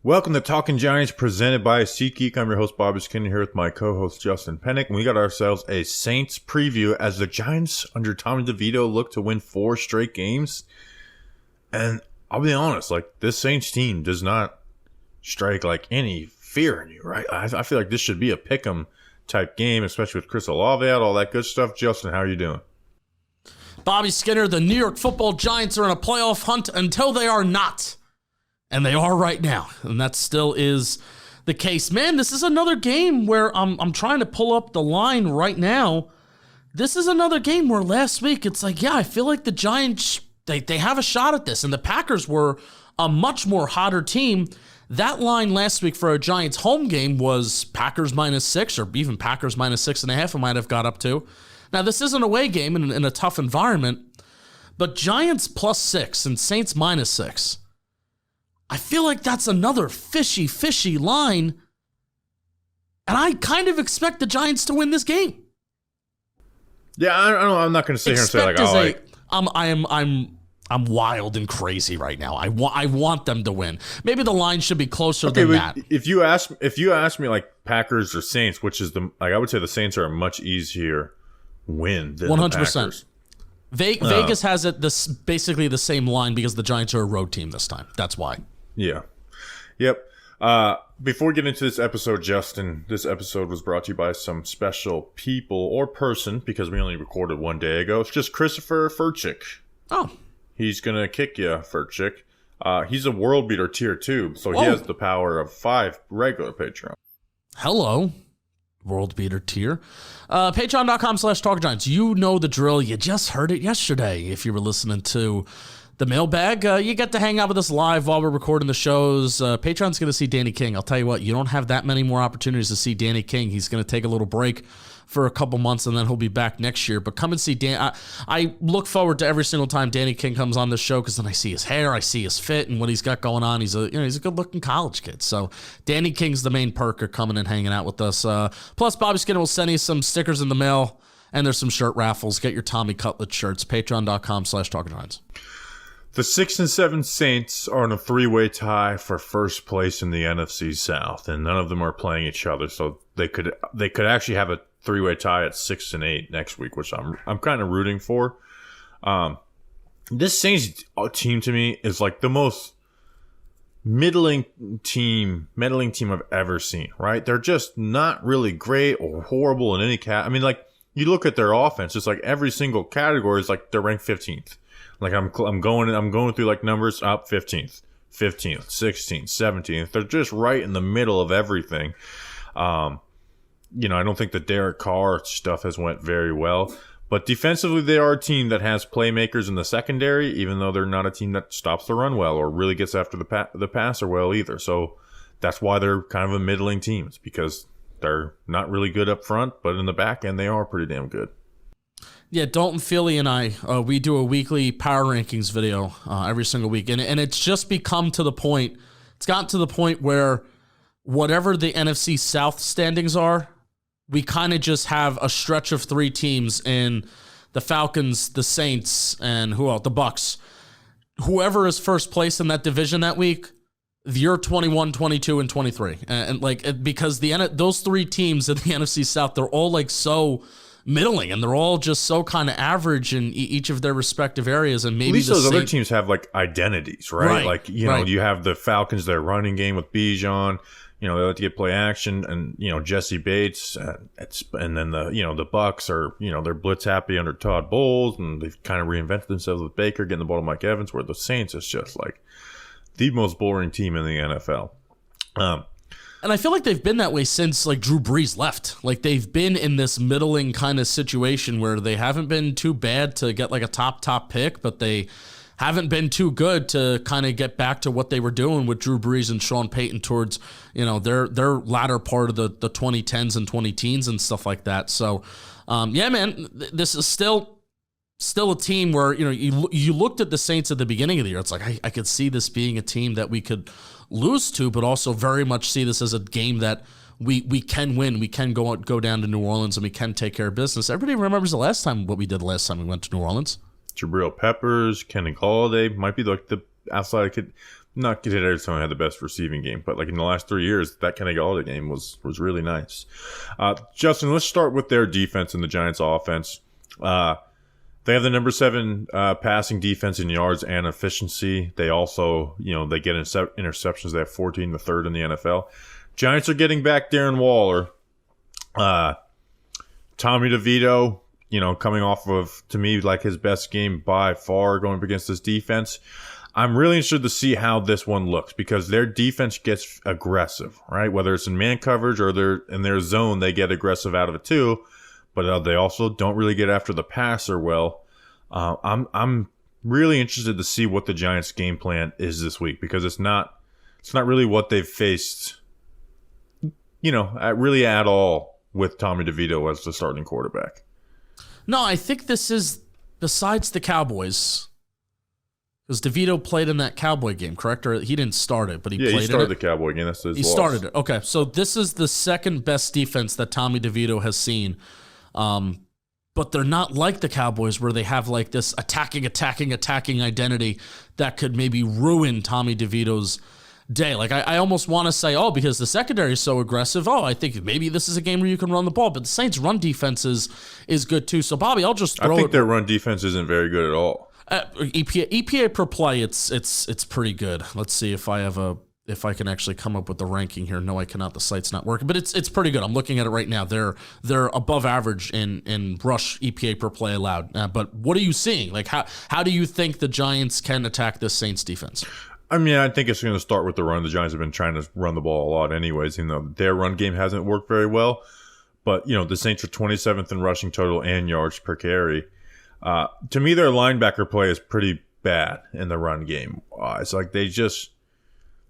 Welcome to Talking Giants, presented by SeatGeek. I'm your host, Bobby Skinner, here with my co-host, Justin Pennick. And we got ourselves a Saints preview as the Giants, under Tommy DeVito, look to win 4 straight games. And I'll be honest, this Saints team does not strike, any fear in you, right? I feel like this should be a pick'em type game, especially with Chris Olave out, all that good stuff. Justin, how are you doing? Bobby Skinner, the New York Football Giants are in a playoff hunt until they are not. And they are right now, and that still is the case. Man, this is another game where I'm trying to pull up the line right now. This is another game where last week it's I feel like the Giants, they have a shot at this, and the Packers were a much more hotter team. That line last week for a Giants home game was Packers -6, or even Packers -6.5 it might have got up to. Now, this is an away game in a tough environment, but Giants +6 and Saints -6. I feel like that's another fishy line, and I kind of expect the Giants to win this game. Yeah, I don't know. I'm not going to sit here and say I'm wild and crazy right now. I want them to win. Maybe the line should be closer than that. If you ask me Packers or Saints, which is I would say the Saints are a much easier win than 100%. The Packers. Vegas has it basically the same line because the Giants are a road team this time. That's why. Yeah. Yep. Before getting into this episode, Justin, this episode was brought to you by some special people or person, because we only recorded one day ago. It's just Christopher Furchick. Oh. He's going to kick you, Furchick. He's a world beater tier 2, so he has the power of 5 regular Patreon. Hello. World beater tier. Patreon.com/TalkGiants. You know the drill. You just heard it yesterday. If you were listening to the mailbag, you get to hang out with us live while we're recording the shows. Patreon's going to see Danny King. I'll tell you what, you don't have that many more opportunities to see Danny King. He's going to take a little break for a couple months, and then he'll be back next year. But come and see Dan. I look forward to every single time Danny King comes on the show, because then I see his hair, I see his fit, and what he's got going on. He's a good-looking college kid. So Danny King's the main perk of coming and hanging out with us. Plus, Bobby Skinner will send you some stickers in the mail, and there's some shirt raffles. Get your Tommy Cutlet shirts. Patreon.com/TalkingGiants. The 6 and 7 Saints are in a 3-way tie for first place in the NFC South, and none of them are playing each other, so they could actually have a 3-way tie at 6 and 8 next week, which I'm kind of rooting for. This Saints team to me is the most middling team I've ever seen. Right? They're just not really great or horrible in any you look at their offense, it's every single category is they're ranked 15th. I'm going through numbers up 15th, 16th, 17th. They're just right in the middle of everything. I don't think the Derek Carr stuff has went very well, but defensively they are a team that has playmakers in the secondary, even though they're not a team that stops the run well or really gets after the passer well either. So that's why they're kind of a middling team. It's because they're not really good up front, but in the back end they are pretty damn good. Yeah, Dalton Feely and I, we do a weekly power rankings video every single week, and it's just gotten to the point where whatever the NFC South standings are, we kind of just have a stretch of 3 teams in the Falcons, the Saints, and the Bucks. Whoever is first place in that division that week, you're 21, 22, and 23. And because those 3 teams in the NFC South, they're all so middling, and they're all just so kind of average in each of their respective areas. And maybe at least those other teams have identities, right? Right. You have the Falcons, their running game with Bijan. They like to get play action, and Jesse Bates, and then the Bucks are they're blitz happy under Todd Bowles, and they've kind of reinvented themselves with Baker getting the ball to Mike Evans. Where the Saints is just the most boring team in the NFL. And I feel like they've been that way since Drew Brees left. They've been in this middling kind of situation where they haven't been too bad to get a top pick, but they haven't been too good to kind of get back to what they were doing with Drew Brees and Sean Payton towards their latter part of the 2010s and 2010s and stuff like that. So yeah, man, this is still a team where you looked at the Saints at the beginning of the year. It's I could see this being a team that we could lose to, but also very much see this as a game that we can win. We can go down to New Orleans and we can take care of business. Everybody remembers what we did the last time we went to New Orleans. Jabril Peppers, Kenny Galladay might be the outside of not Kadarius Toney had the best receiving game, but like in the last 3 years, that Kenny Galladay game was really nice. Justin, let's start with their defense and the Giants' offense. They have the number 7 passing defense in yards and efficiency. They also, they get interceptions. They have 14, the third in the NFL. Giants are getting back Darren Waller. Tommy DeVito, coming off of, to me, like his best game by far going up against this defense. I'm really interested to see how this one looks because their defense gets aggressive, right? Whether it's in man coverage or they're in their zone, they get aggressive out of it too. But they also don't really get after the passer well. I'm really interested to see what the Giants' game plan is this week because it's not really what they've faced, really at all with Tommy DeVito as the starting quarterback. No, I think this is besides the Cowboys. Because DeVito played in that Cowboy game, correct? Or he didn't start it, but he played in it? Yeah, he started the Cowboy game. That's his He loss. started it. Okay, so this is the second best defense that Tommy DeVito has seen. But they're not like the Cowboys where they have like this attacking identity that could maybe ruin Tommy DeVito's day. Like I almost want to say, because the secondary is so aggressive, I think maybe this is a game where you can run the ball. But the Saints' run defense is good too. So, Bobby, I'll just throw it. I think their run defense isn't very good at all. EPA per play, it's pretty good. Let's see if I can actually come up with the ranking here. No, I cannot. The site's not working, but it's pretty good. I'm looking at it right now. They're above average in rush EPA per play allowed. But what are you seeing? Like how do you think the Giants can attack this Saints defense? I mean, I think it's going to start with the run. The Giants have been trying to run the ball a lot anyways, even though their run game hasn't worked very well. But, the Saints are 27th in rushing total and yards per carry. To me, their linebacker play is pretty bad in the run game. It's like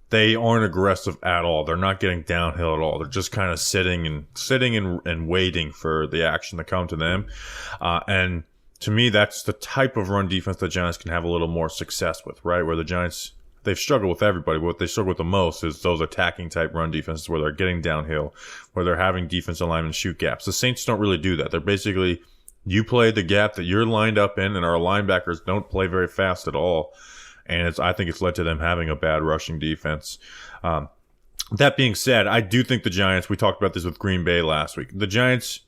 they aren't aggressive at all. They're not getting downhill at all. They're just kind of sitting and waiting for the action to come to them. And to me, that's the type of run defense the Giants can have a little more success with, right? Where the Giants, they've struggled with everybody, but what they struggle with the most is those attacking type run defenses where they're getting downhill, where they're having defensive linemen shoot gaps. The Saints don't really do that. They're basically, you play the gap that you're lined up in, and our linebackers don't play very fast at all. And I think it's led to them having a bad rushing defense. That being said, I do think the Giants, we talked about this with Green Bay last week. The Giants,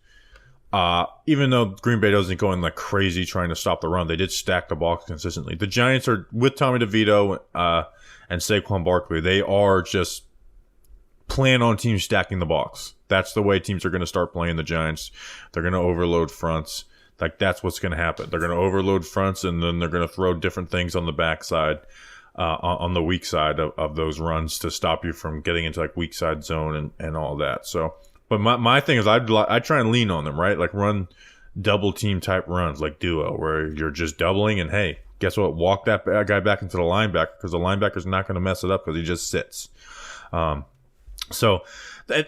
even though Green Bay doesn't go in like crazy trying to stop the run, they did stack the box consistently. The Giants are, with Tommy DeVito and Saquon Barkley, they are just plan on teams stacking the box. That's the way teams are going to start playing the Giants. They're going to overload fronts. Like, that's what's going to happen. They're going to overload fronts, and then they're going to throw different things on the backside, on the weak side of those runs to stop you from getting into, like, weak side zone and all that. So, but my thing is I try and lean on them, right? Like, run double team type runs, like duo, where you're just doubling, and, hey, guess what? Walk that guy back into the linebacker because the linebacker's not going to mess it up because he just sits. So,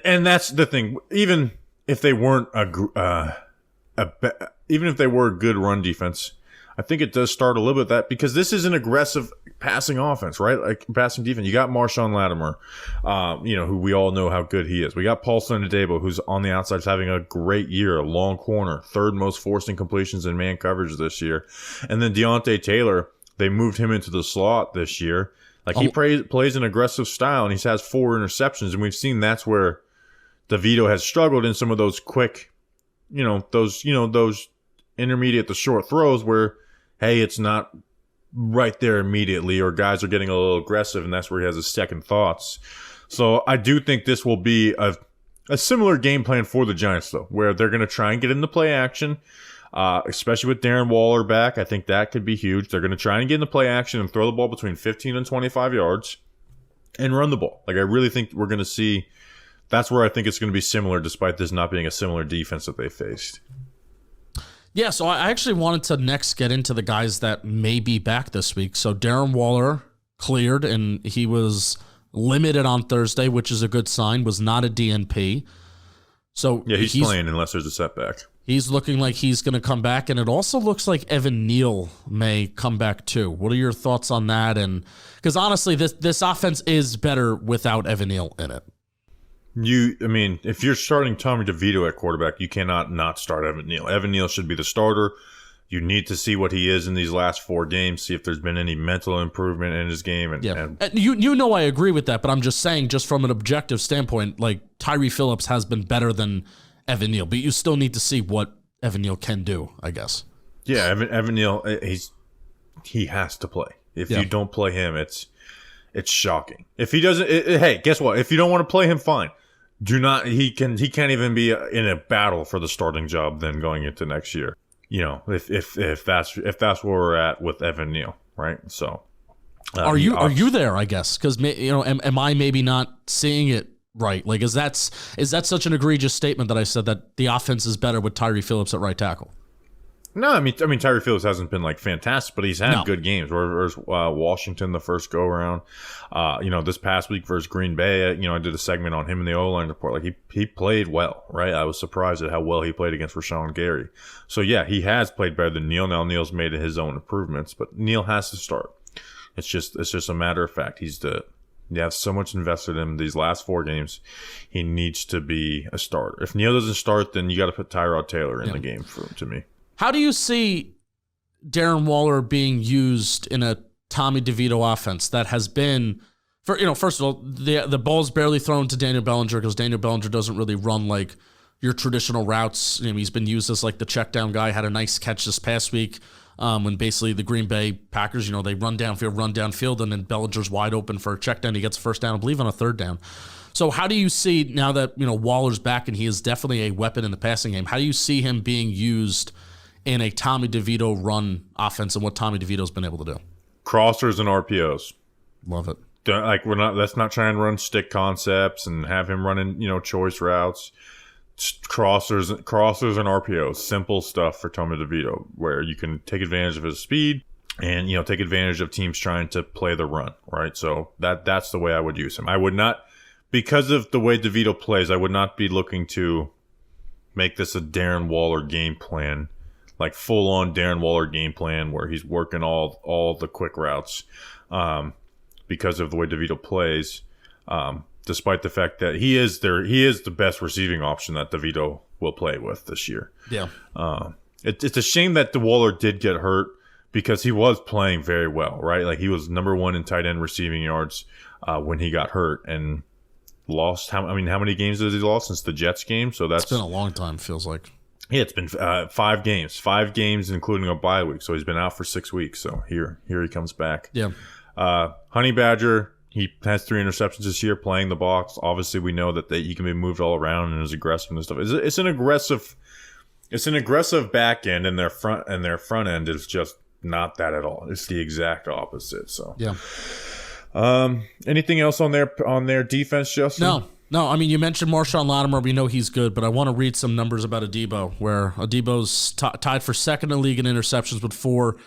and that's the thing. Even if they weren't even if they were a good run defense, I think it does start a little bit of that because this is an aggressive passing offense, right? Like passing defense. You got Marshawn Lattimore, who we all know how good he is. We got Paul Adebo, who's on the outside, having a great year, a long corner, third most forced incompletions in man coverage this year. And then Deontay Taylor, they moved him into the slot this year. Like he plays an aggressive style, and he has 4 interceptions, and we've seen that's where DeVito has struggled in some of those quick, those intermediate to short throws where, hey, it's not right there immediately, or guys are getting a little aggressive, and that's where he has his second thoughts. So I do think this will be a similar game plan for the Giants, though, where they're going to try and get into play action, especially with Darren Waller back. I think that could be huge. They're going to try and get into play action and throw the ball between 15 and 25 yards and run the ball. Like, I really think we're going to see – that's where I think it's going to be similar, despite this not being a similar defense that they faced. Yeah, so I actually wanted to next get into the guys that may be back this week. So Darren Waller cleared, and he was limited on Thursday, which is a good sign, was not a DNP. So yeah, he's playing unless there's a setback. He's looking like he's going to come back, and it also looks like Evan Neal may come back too. What are your thoughts on that? And because honestly, this offense is better without Evan Neal in it. If you're starting Tommy DeVito at quarterback, you cannot not start Evan Neal. Evan Neal should be the starter. You need to see what he is in these last 4 games, see if there's been any mental improvement in his game. And you know I agree with that, but I'm just saying, just from an objective standpoint, like Tyree Phillips has been better than Evan Neal, but you still need to see what Evan Neal can do, I guess. Yeah, Evan Neal, he has to play. If you don't play him, it's shocking. If he doesn't, hey, guess what? If you don't want to play him, fine. Do not. He can't even be in a battle for the starting job then going into next year. You know, if that's where we're at with Evan Neal, right? So, are you there? I guess because am I maybe not seeing it right? Like, is that such an egregious statement that I said that the offense is better with Tyree Phillips at right tackle? No, I mean Tyree Phillips hasn't been like fantastic, but he's had good games. Whereas Washington the first go around, this past week versus Green Bay, I did a segment on him in the O-line report. Like he played well, right? I was surprised at how well he played against Rashawn Gary. So yeah, he has played better than Neal. Now Neal's made his own improvements, but Neal has to start. It's just a matter of fact. You have so much invested in him these last 4 games. He needs to be a starter. If Neal doesn't start, then you got to put Tyrod Taylor in the game to me. How do you see Darren Waller being used in a Tommy DeVito offense that has been, first of all, the ball's barely thrown to Daniel Bellinger because Daniel Bellinger doesn't really run like your traditional routes. He's been used as like the check down guy. Had a nice catch this past week when basically the Green Bay Packers, they run downfield, and then Bellinger's wide open for a check down. He gets a first down, I believe, on a 3rd down. So how do you see, now that Waller's back and he is definitely a weapon in the passing game, how do you see him being used in a Tommy DeVito run offense and what Tommy DeVito's been able to do? Crossers and RPOs. Love it. Let's not try and run stick concepts and have him running, choice routes. Just crossers and RPOs. Simple stuff for Tommy DeVito where you can take advantage of his speed and, take advantage of teams trying to play the run, right? So that's the way I would use him. I would not, because of the way DeVito plays, I would not be looking to make this a Darren Waller game plan. Like full-on Darren Waller game plan where he's working all the quick routes because of the way DeVito plays, despite the fact that he is the best receiving option that DeVito will play with this year. Yeah. It's a shame that Waller did get hurt because he was playing very well, right? Like he was number 1 in tight end receiving yards when he got hurt and lost. How many games has he lost since the Jets game? So that's been a long time, feels like. Yeah, it's been 5 games, including a bye week. So he's been out for 6 weeks. So here he comes back. Yeah. Honey Badger, he has 3 interceptions this year playing the box. Obviously, we know that he can be moved all around and is aggressive and stuff. It's an aggressive back end, and their front end is just not that at all. It's the exact opposite. So yeah. Anything else on their defense, Justin? No, I mean, you mentioned Marshawn Lattimore. We know he's good, but I want to read some numbers about Adebo, where Adebo's tied for 2nd in the league in interceptions with 4.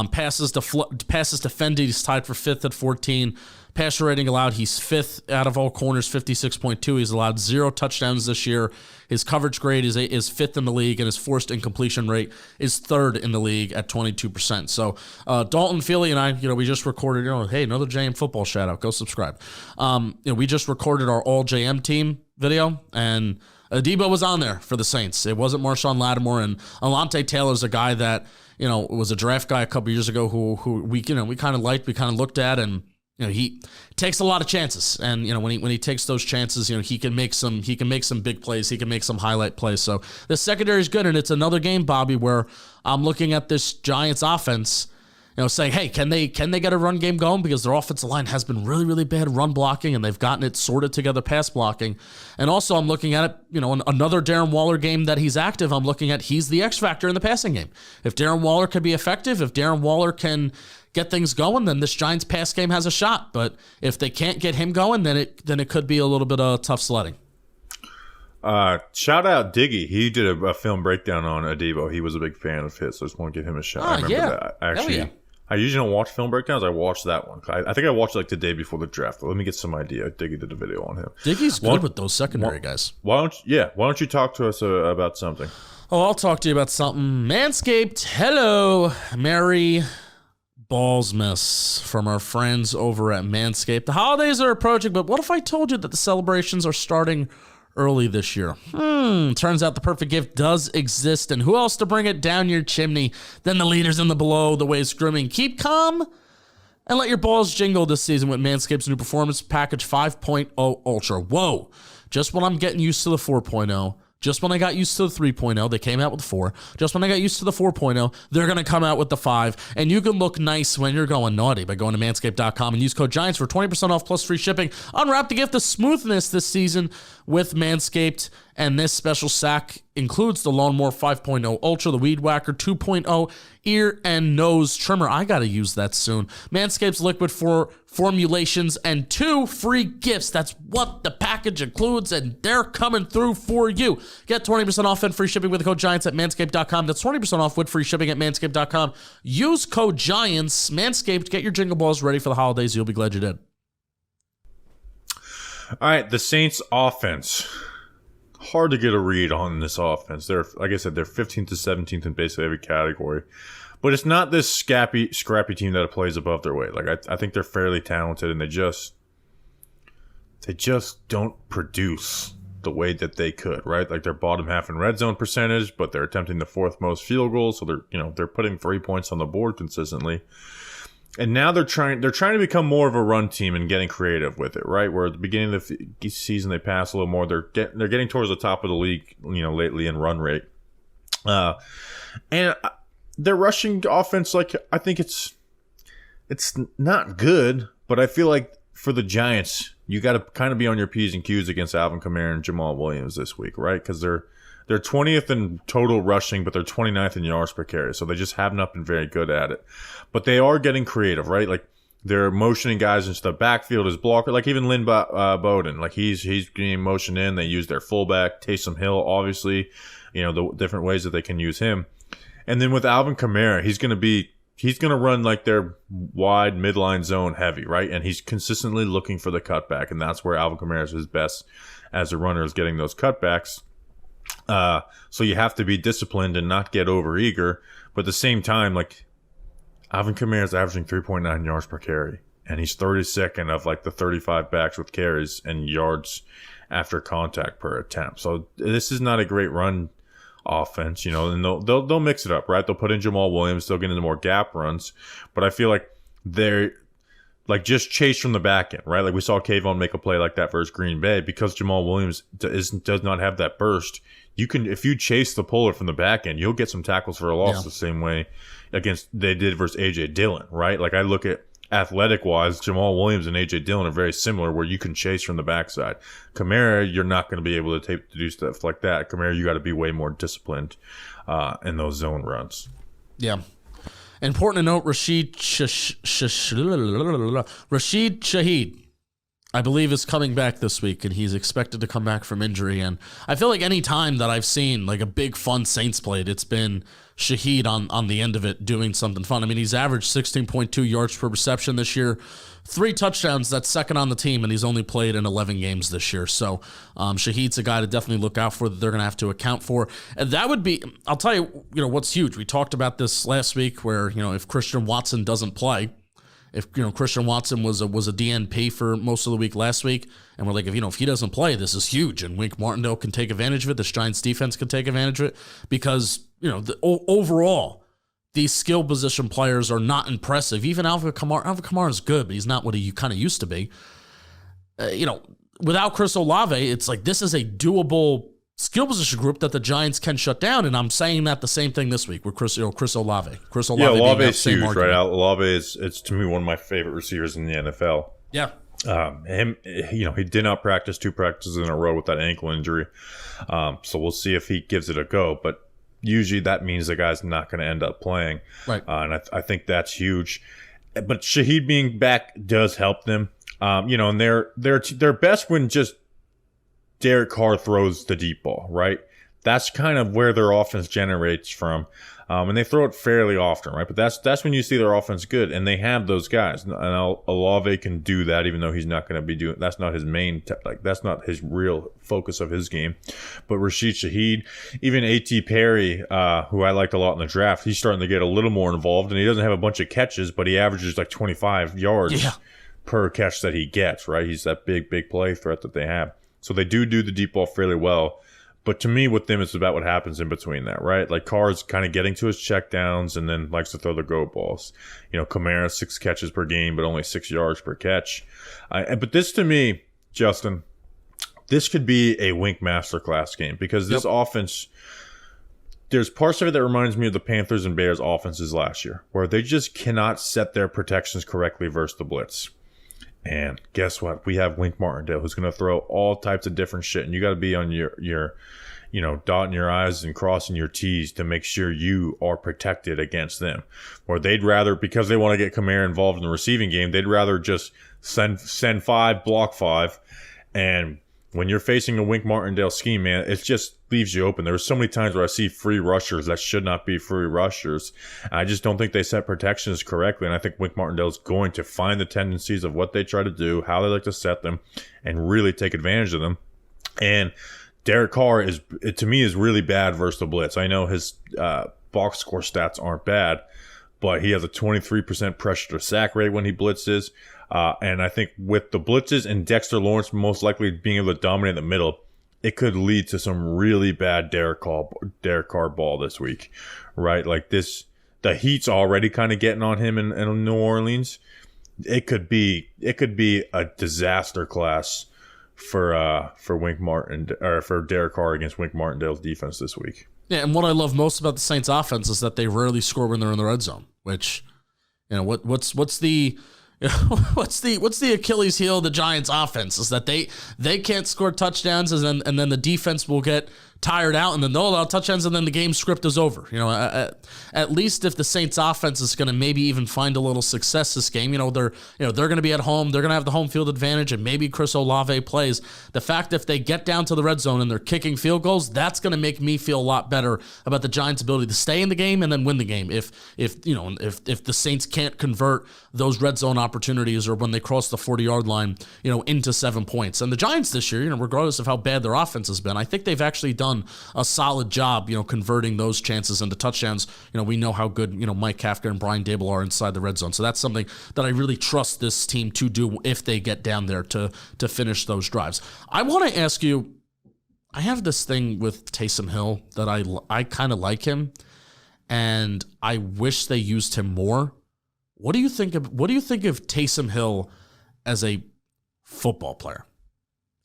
Passes defended, he's tied for 5th at 14. Passer rating allowed, he's 5th out of all corners, 56.2. He's allowed 0 touchdowns this year. His coverage grade is 5th in the league, and his forced incompletion rate is 3rd in the league at 22%. So Dalton Feely and I, we just recorded, hey, another JM football shout out. Go subscribe. We just recorded our all JM team video, and Adebo was on there for the Saints. It wasn't Marshawn Lattimore, and Alontae Taylor's a guy that was a draft guy a couple years ago who we kind of liked, we kind of looked at, and he takes a lot of chances, and when he takes those chances, he can make some big plays, he can make some highlight plays. So the secondary is good, and it's another game, Bobby, where I'm looking at this Giants offense, saying, hey, can they get a run game going, because their offensive line has been really, really bad run blocking, and they've gotten it sorted together pass blocking. And also I'm looking at it, another Darren Waller game that he's active. I'm looking at he's the X factor in the passing game. If Darren Waller can be effective, if Darren Waller can get things going, then this Giants pass game has a shot. But if they can't get him going, then it could be a little bit of tough sledding. Shout out Diggy. He did a film breakdown on Adebo. He was a big fan of his, so I just want to give him a shout. I remember that. I usually don't watch film breakdowns. I watched that one. I think I watched it the day before the draft. Let me get some idea. Diggy did a video on him. Diggy's good with those secondary guys. Why don't you talk to us about something? Oh, I'll talk to you about something. Manscaped. Hello, Merry Ballsmas from our friends over at Manscaped. The holidays are approaching, but what if I told you that the celebrations are starting early this year. Turns out the perfect gift does exist, and who else to bring it down your chimney than the leaders in the below the way screaming, keep calm and let your balls jingle this season with Manscaped's new Performance Package 5.0 Ultra. Whoa, just when I'm getting used to the 4.0, just when I got used to the 3.0, they came out with the 4. Just when I got used to the 4.0, they're going to come out with the 5. And you can look nice when you're going naughty by going to manscaped.com and use code GIANTS for 20% off plus free shipping. Unwrap the gift of smoothness this season with Manscaped. And this special sack includes the Lawnmower 5.0 Ultra, the Weed Whacker 2.0 ear and nose trimmer. I got to use that soon. Manscaped's liquid for formulations and 2 free gifts. That's what the package includes, and they're coming through for you. Get 20% off and free shipping with the code GIANTS at manscaped.com. That's 20% off with free shipping at manscaped.com. Use code GIANTS. Manscaped, get your jingle balls ready for the holidays. You'll be glad you did. All right, the Saints offense. Hard to get a read on this offense. They're, like I said, they're 15th to 17th in basically every category. But it's not this scrappy team that plays above their weight. Like I think they're fairly talented, and they just don't produce the way that they could, right? Like they're bottom half in red zone percentage, but they're attempting the 4th most field goals, so they're putting 3 points on the board consistently. And now they're trying to become more of a run team and getting creative with it, right? Where at the beginning of the season they pass a little more. They're getting towards the top of the league, lately in run rate. And their rushing offense, like I think it's not good, but I feel like for the Giants, you got to kind of be on your P's and Q's against Alvin Kamara and Jamal Williams this week, right? Because they're 20th in total rushing, but they're 29th in yards per carry. So they just have not been very good at it. But they are getting creative, right? Like they're motioning guys into the backfield as blocker. Like even Lynn Bowden, like he's getting motioned in. They use their fullback, Taysom Hill, obviously. The different ways that they can use him. And then with Alvin Kamara, he's going to run like their wide midline zone heavy, right? And he's consistently looking for the cutback. And that's where Alvin Kamara is his best as a runner, is getting those cutbacks. So you have to be disciplined and not get overeager. But at the same time, like Alvin Kamara is averaging 3.9 yards per carry, and he's 32nd of like the 35 backs with carries and yards after contact per attempt. So this is not a great run offense, and they'll mix it up, right? They'll put in Jamal Williams, they'll get into more gap runs, but I feel like they're like just chase from the back end, right? Like we saw Kayvon make a play like that versus Green Bay because Jamal Williams does not have that burst. If you chase the puller from the back end, you'll get some tackles for a loss the same way they did versus A.J. Dillon, right? Like I look at athletic-wise, Jamal Williams and A.J. Dillon are very similar where you can chase from the backside. Kamara, you're not going to be able to do stuff like that. Kamara, you got to be way more disciplined in those zone runs. Yeah. Important to note, Rashid Shaheed, I believe, is coming back this week, and he's expected to come back from injury. And I feel like any time that I've seen like a big fun Saints played, it's been Shaheed on the end of it doing something fun. I mean, he's averaged 16.2 yards per reception this year, 3 touchdowns. That's second on the team, and he's only played in 11 games this year. So Shaheed's a guy to definitely look out for, that they're going to have to account for. And that would be, I'll tell you, what's huge. We talked about this last week where, if Christian Watson doesn't play, if Christian Watson was a DNP for most of the week last week, and we're like, if he doesn't play, this is huge, and Wink Martindale can take advantage of it. This Giants defense can take advantage of it because overall these skill position players are not impressive. Even Alvin Kamara is good, but he's not what he kind of used to be. Without Chris Olave, it's like this is a doable skill position group that the Giants can shut down, and I'm saying that the same thing this week with Chris Olave. Yeah, Olave is huge, argument. Right? Olave it's to me one of my favorite receivers in the NFL. Yeah. He did not practice 2 practices in a row with that ankle injury. So we'll see if he gives it a go, but usually that means the guy's not going to end up playing. Right. And I think that's huge. But Shaheed being back does help them. And they're best when just Derek Carr throws the deep ball, right? That's kind of where their offense generates from. And they throw it fairly often, right? But that's when you see their offense good, and they have those guys. And Olave can do that, even though he's not going to be doing. That's not his main. That's not his real focus of his game. But Rashid Shaheed, even A.T. Perry, who I liked a lot in the draft, he's starting to get a little more involved, and he doesn't have a bunch of catches, but he averages like 25 yards per catch that he gets. Right? He's that big play threat that they have. So they do the deep ball fairly well. But to me, with them, it's about what happens in between that, right? Like Carr's kind of getting to his checkdowns and then likes to throw the go balls. Kamara, 6 catches per game, but only 6 yards per catch. But this, to me, Justin, this could be a Wink masterclass game because this offense, there's parts of it that reminds me of the Panthers and Bears offenses last year, where they just cannot set their protections correctly versus the blitz. And guess what? We have Wink Martindale, who's going to throw all types of different shit, and you got to be on your dotting your I's and crossing your T's to make sure you are protected against them. Or they'd rather, because they want to get Kamara involved in the receiving game, they'd rather just send 5, block 5, and when you're facing a Wink Martindale scheme, man, it just leaves you open. There were so many times where I see free rushers that should not be free rushers. I just don't think they set protections correctly, and I think Wink Martindale is going to find the tendencies of what they try to do, how they like to set them, and really take advantage of them. And Derek Carr to me is really bad versus the blitz. I know his box score stats aren't bad, but he has a 23% pressure to sack rate when he blitzes. And I think with the blitzes and Dexter Lawrence most likely being able to dominate the middle, it could lead to some really bad Derek Carr ball this week, right? Like the heat's already kind of getting on him in New Orleans. It could be a disaster class for Wink Martin or for Derek Carr against Wink Martindale's defense this week. Yeah, and what I love most about the Saints offense is that they rarely score when they're in the red zone, which, what's the what's the Achilles heel of the Giants offense is that they can't score touchdowns and then the defense will get tired out and then they'll allow touchdowns and then the game script is over. At least if the Saints offense is going to maybe even find a little success this game, they're going to be at home, they're going to have the home field advantage and maybe Chris Olave plays. The fact if they get down to the red zone and they're kicking field goals, that's going to make me feel a lot better about the Giants' ability to stay in the game and then win the game. If the Saints can't convert those red zone opportunities or when they cross the 40-yard line, into 7 points. And the Giants this year, regardless of how bad their offense has been, I think they've actually done a solid job, converting those chances into touchdowns. We know how good, Mike Kafka and Brian Dable are inside the red zone. So that's something that I really trust this team to do if they get down there to finish those drives. I want to ask you, I have this thing with Taysom Hill that I kind of like him, and I wish they used him more. What do you think of Taysom Hill as a football player?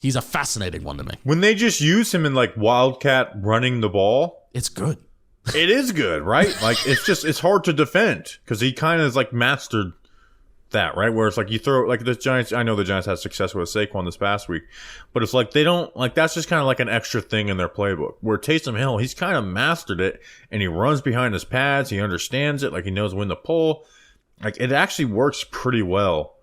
He's a fascinating one to me. When they just use him in like Wildcat running the ball, it's good. It is good, right? Like it's hard to defend because he kind of is like mastered that, right? Where it's like you throw like the Giants. I know the Giants had success with Saquon this past week, but it's like they don't like that's just kind of like an extra thing in their playbook. Where Taysom Hill, he's kind of mastered it and he runs behind his pads. He understands it, like he knows when to pull. Like it actually works pretty well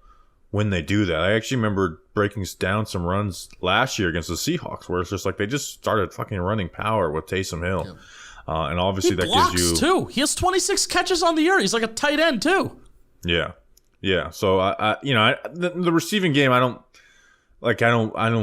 when they do that. I actually remember breaking down some runs last year against the Seahawks where it's just like they just started fucking running power with Taysom Hill. Yeah. And obviously that gives you too. He has 26 catches on the year. He's like a tight end too. Yeah. So the receiving game, I don't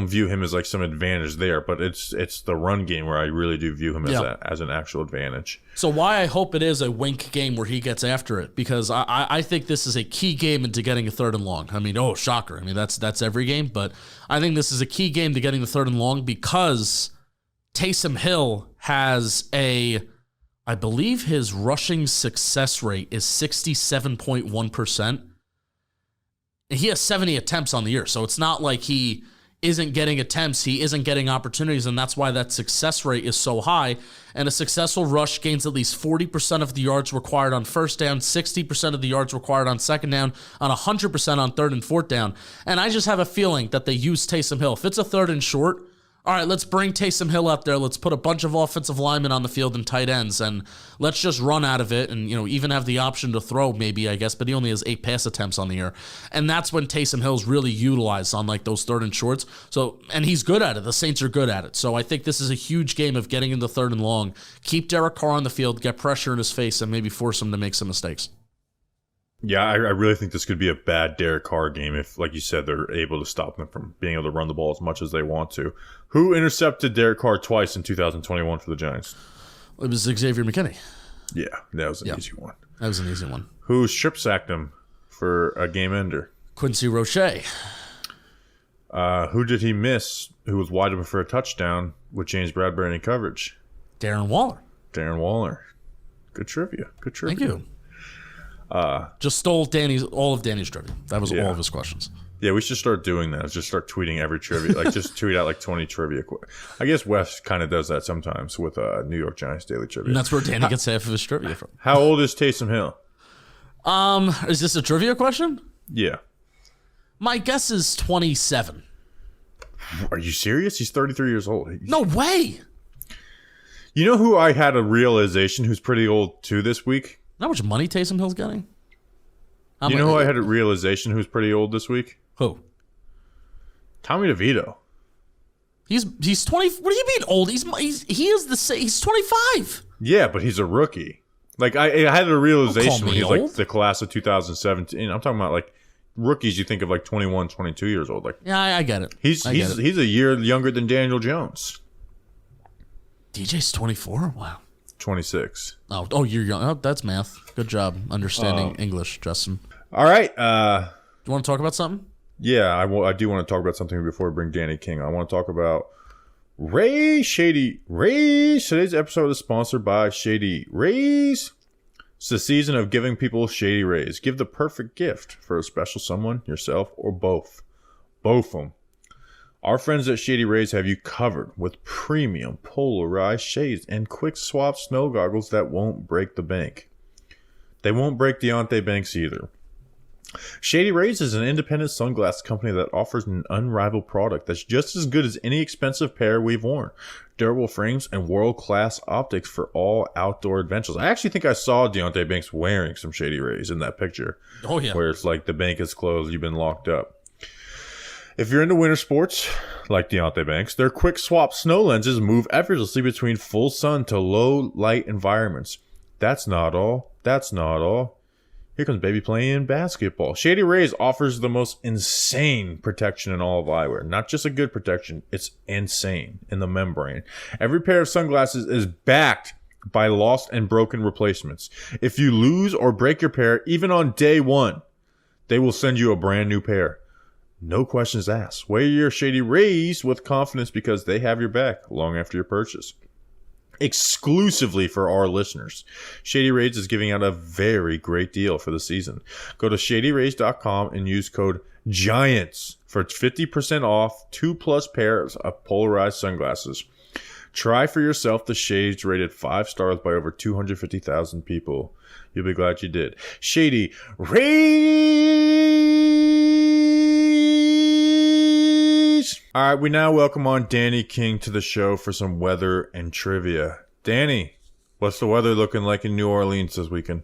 view him as like some advantage there, but it's the run game where I really do view him as an actual advantage. So why I hope it is a Wink game where he gets after it, because I think this is a key game into getting a 3rd and long. I mean, shocker. I mean, that's every game, but I think this is a key game to getting the 3rd and long because Taysom Hill has I believe his rushing success rate is 67.1%. He has 70 attempts on the year, so it's not like he isn't getting attempts, he isn't getting opportunities, and that's why that success rate is so high. And a successful rush gains at least 40% of the yards required on first down, 60% of the yards required on second down, on 100% on 3rd and 4th down. And I just have a feeling that they use Taysom Hill. If it's a 3rd and short, all right, let's bring Taysom Hill up there. Let's put a bunch of offensive linemen on the field and tight ends, and let's just run out of it and, even have the option to throw maybe, I guess, but he only has 8 pass attempts on the year. And that's when Taysom Hill's really utilized on, like, those 3rd and shorts. So, and he's good at it. The Saints are good at it. So I think this is a huge game of getting into 3rd and long, keep Derek Carr on the field, get pressure in his face, and maybe force him to make some mistakes. Yeah, I really think this could be a bad Derek Carr game if, like you said, they're able to stop them from being able to run the ball as much as they want to. Who intercepted Derek Carr twice in 2021 for the Giants? It was Xavier McKinney. Yeah, that was an easy one. That was an easy one. Who strip sacked him for a game ender? Quincy Roche. Who did he miss who was wide open for a touchdown with James Bradbury in coverage? Darren Waller. Darren Waller. Good trivia. Good trivia. Thank you. Just stole all of Danny's trivia. That was all of his questions. Yeah, we should start doing that. Just start tweeting every trivia. Like, just tweet out like 20 trivia. I guess Wes kind of does that sometimes with New York Giants Daily Trivia. And that's where Danny gets half of his trivia from. How old is Taysom Hill? Is this a trivia question? Yeah. My guess is 27. Are you serious? He's 33 years old. No way. You know who I had a realization who's pretty old too this week? How much money Taysom Hill's getting? You know who I had a realization who's pretty old this week? Who? Tommy DeVito. He's 20. What do you mean old? He's 25. Yeah, but he's a rookie. Like I had a realization when he's old. like the class of 2017. I'm talking about like rookies. You think of like 21, 22 years old. Like yeah, I get it. He's a year younger than Daniel Jones. DJ's 24. Wow. 26. Oh, you're young. Oh, that's math. Good job understanding English, Justin. All right. You want to talk about something? Yeah, I do want to talk about something before we bring Danny King. I want to talk about Shady Rays. Today's episode is sponsored by Shady Rays. It's the season of giving people Shady Rays. Give the perfect gift for a special someone, yourself, or both. Both of them. Our friends at Shady Rays have you covered with premium polarized shades and quick swap snow goggles that won't break the bank. They won't break Deontay Banks either. Shady Rays is an independent sunglasses company that offers an unrivaled product that's just as good as any expensive pair we've worn. Durable frames and world-class optics for all outdoor adventures. I actually think I saw Deontay Banks wearing some Shady Rays in that picture. Oh, yeah. Where it's like the bank is closed, you've been locked up. If you're into winter sports, like Deontay Banks, their quick swap snow lenses move effortlessly between full sun to low light environments. That's not all. Here comes baby playing basketball. Shady Rays offers the most insane protection in all of eyewear. Not just a good protection, it's insane in the membrane. Every pair of sunglasses is backed by lost and broken replacements. If you lose or break your pair, even on day one, they will send you a brand new pair. No questions asked. Wear your Shady Rays with confidence because they have your back long after your purchase. Exclusively for our listeners, Shady Rays is giving out a very great deal for the season. Go to shadyrays.com and use code GIANTS for 50% off 2+ pairs of polarized sunglasses. Try for yourself the shades rated 5 stars by over 250,000 people. You'll be glad you did. Shady Rays! All right, we now welcome on Danny King to the show for some weather and trivia. Danny, what's the weather looking like in New Orleans this weekend?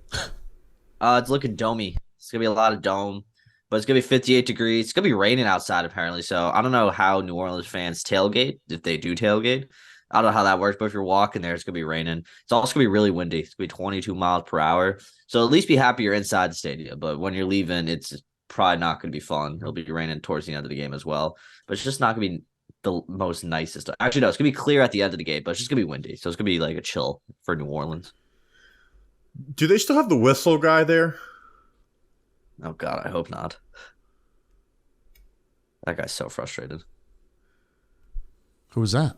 It's looking domey. It's going to be a lot of dome, but it's going to be 58 degrees. It's going to be raining outside, apparently. So I don't know how New Orleans fans tailgate, if they do tailgate. I don't know how that works, but if you're walking there, it's going to be raining. It's also going to be really windy. It's going to be 22 miles per hour. So at least be happy you're inside the stadium. But when you're leaving, it's probably not going to be fun. It'll be raining towards the end of the game as well. But it's just not going to be the most nicest. Actually, no, it's going to be clear at the end of the game, but it's just going to be windy. So it's going to be like a chill for New Orleans. Do they still have the whistle guy there? Oh, God, I hope not. That guy's so frustrated. Who was that?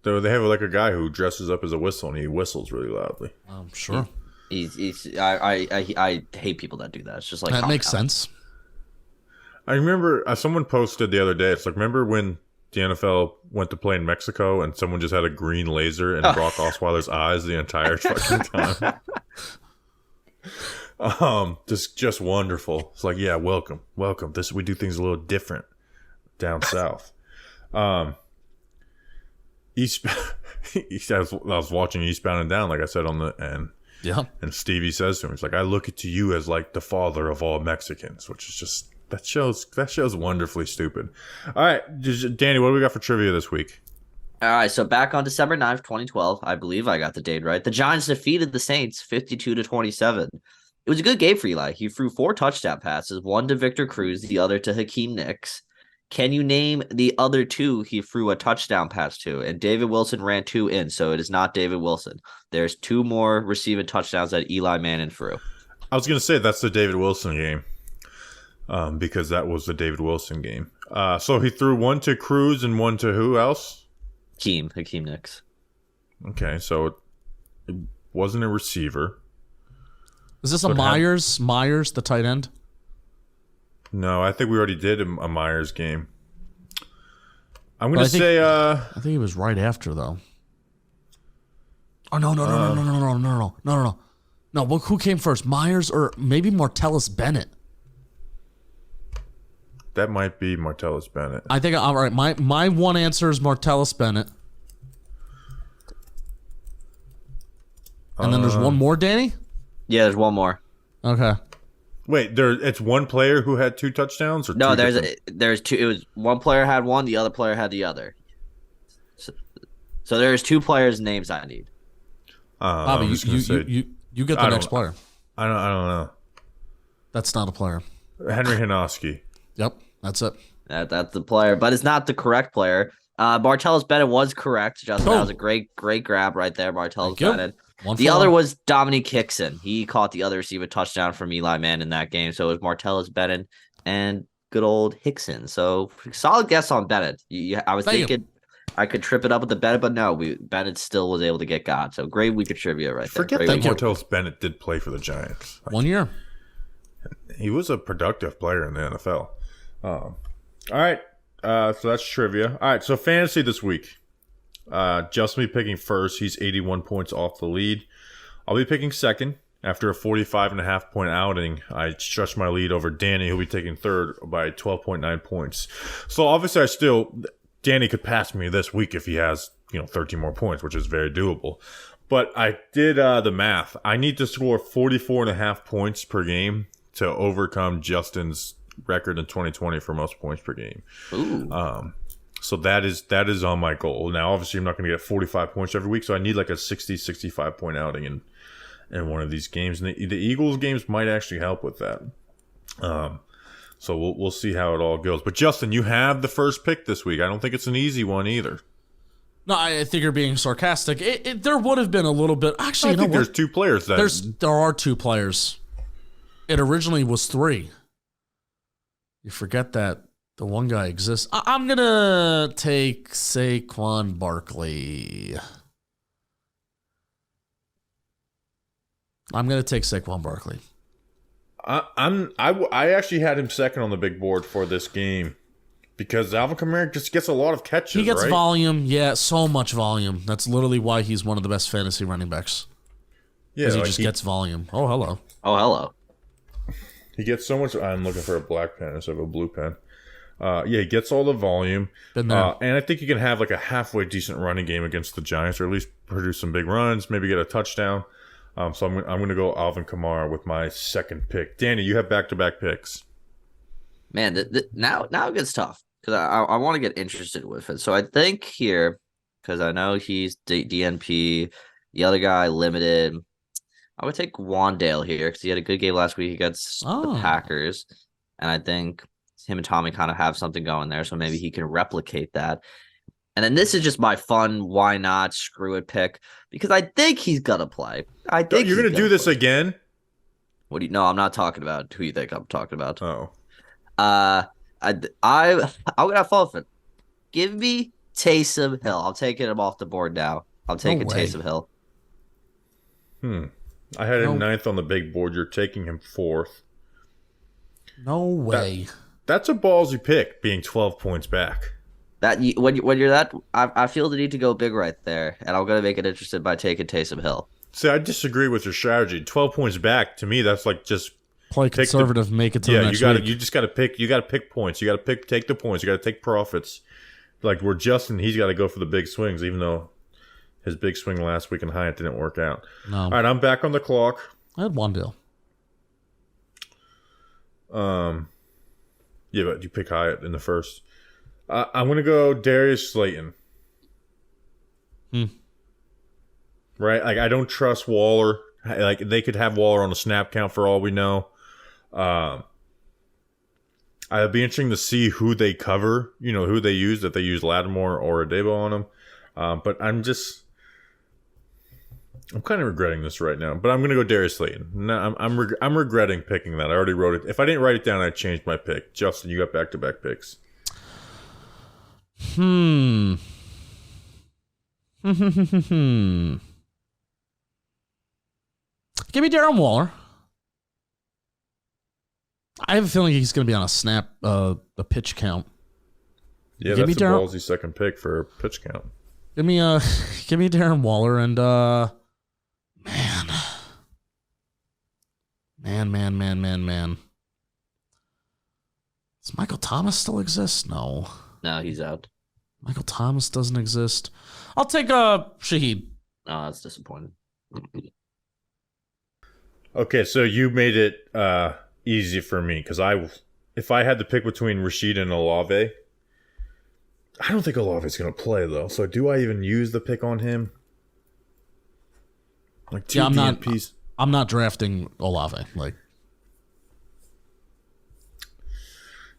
So they have like a guy who dresses up as a whistle and he whistles really loudly. Sure. I hate people that do that. It's just like that makes sense. I remember someone posted the other day. It's like, remember when the NFL went to play in Mexico and someone just had a green laser in Brock Osweiler's eyes the entire fucking time? Just wonderful. It's like, yeah, welcome. We do things a little different down south. I was watching Eastbound and Down, like I said on the end. Yeah. And Stevie says to him, he's like, I look to you as like the father of all Mexicans, which is just that shows wonderfully stupid. All right, Danny, what do we got for trivia this week? All right, so back on December 9th, 2012, I believe I got the date right. The Giants defeated the Saints 52-27. It was a good game for Eli. He threw 4 touchdown passes, one to Victor Cruz, the other to Hakeem Nicks. Can you name the other 2 he threw a touchdown pass to? And David Wilson ran 2 in, so it is not David Wilson. There's 2 more receiving touchdowns that Eli Manning threw. I was going to say that's the David Wilson game. because that was the David Wilson game. So he threw one to Cruz and one to who else? Hakeem Nicks. Okay, so it wasn't a receiver. Is this a Myers? Myers, the tight end? No, I think we already did a Myers game. I'm going to say... I think he was right after, though. Oh, no. No, who came first? Myers or maybe Martellus Bennett? That might be Martellus Bennett. I think, all right, my one answer is Martellus Bennett. And then there's one more, Danny? Yeah, there's one more. Okay. Wait, it's one player who had 2 touchdowns? Or no, there's two. It was one player had one, the other player had the other. So there's 2 players' names I need. Bobby, you get the next player. I don't know. That's not a player. Henry Hinoski. Yep, that's it. That's the player, but it's not the correct player. Martellus Bennett was correct, Justin. That was a great grab right there, Martellus Bennett. The other was Dominique Hickson. He caught the other receiver touchdown from Eli Mann in that game. So it was Martellus Bennett and good old Hickson. So solid guess on Bennett. I was thinking I could trip it up with the Bennett, but no, Bennett still was able to get God. So great week of trivia right there. Forget that Martellus Bennett did play for the Giants. 1 year. He was a productive player in the NFL. All right. So that's trivia. All right. So fantasy this week. Justin will be picking first. He's 81 points off the lead. I'll be picking second. After a 45.5 point outing, I stretched my lead over Danny, who'll be taking third by 12.9 points. So obviously Danny could pass me this week if he has, 13 more points, which is very doable. But I did the math. I need to score 44.5 points per game to overcome Justin's record in 2020 for most points per game. Ooh. So that is on my goal. Now, obviously, I'm not going to get 45 points every week, so I need like a 60, 65 point outing in one of these games. And the Eagles games might actually help with that. So we'll see how it all goes. But Justin, you have the first pick this week. I don't think it's an easy one either. No, I think you're being sarcastic. There would have been a little bit. Actually, I think there's 2 players. There are 2 players. It originally was 3. You forget that the one guy exists. I'm going to take Saquon Barkley. I actually had him second on the big board for this game because Alvin Kamara just gets a lot of catches. He gets right? volume. Yeah, so much volume. That's literally why he's one of the best fantasy running backs. Yeah, because he gets volume. Oh, hello. He gets so much. I'm looking for a black pen instead of a blue pen. He gets all the volume. And I think he can have like a halfway decent running game against the Giants, or at least produce some big runs, maybe get a touchdown. So I'm going to go Alvin Kamara with my second pick. Danny, you have back-to-back picks. Man, now it gets tough because I want to get interested with it. So I think here, because I know he's DNP, the other guy limited. I would take Wandale here because he had a good game last week against the Packers. And I think him and Tommy kind of have something going there. So maybe he can replicate that. And then this is just my fun, why not, screw it pick. Because I think he's going to play. You're going to do this again? No, I'm not talking about who you think I'm talking about. Oh. I'm going to have fun with it. Give me Taysom Hill. I'm taking him off the board now. I'm taking Taysom Hill. I had him 9th on the big board. You're taking him 4th. No way. That's a ballsy pick, being 12 points back. When you're that, I feel the need to go big right there, and I'm going to make it interesting by taking Taysom Hill. See, I disagree with your strategy. 12 points back, to me, that's like just play conservative, make it to the next week. You just got to pick. You got to pick points. You got to take the points. You got to take profits. Like where Justin, he's got to go for the big swings, even though his big swing last week in Hyatt didn't work out. No. All right, I'm back on the clock. I had one deal. Yeah, but you pick Hyatt in the first. I'm going to go Darius Slayton. Right? Like, I don't trust Waller. Like, they could have Waller on a snap count for all we know. It'll be interesting to see who they cover, who they use, if they use Lattimore or Adebo on them. But I'm kind of regretting this right now, but I'm going to go Darius Slayton. No, I'm regretting picking that. I already wrote it. If I didn't write it down, I'd change my pick. Justin, you got back-to-back picks. Give me Darren Waller. I have a feeling he's going to be on a pitch count. Yeah, that's a ballsy second pick for a pitch count. Give me Darren Waller and man. Does Michael Thomas still exist? No, he's out. Michael Thomas doesn't exist. I'll take Shaheed. Oh, that's disappointing. Okay, so you made it easy for me because if I had to pick between Rashid and Olave, I don't think Olave's going to play though. So do I even use the pick on him? Like two DNPs. I'm not drafting Olave.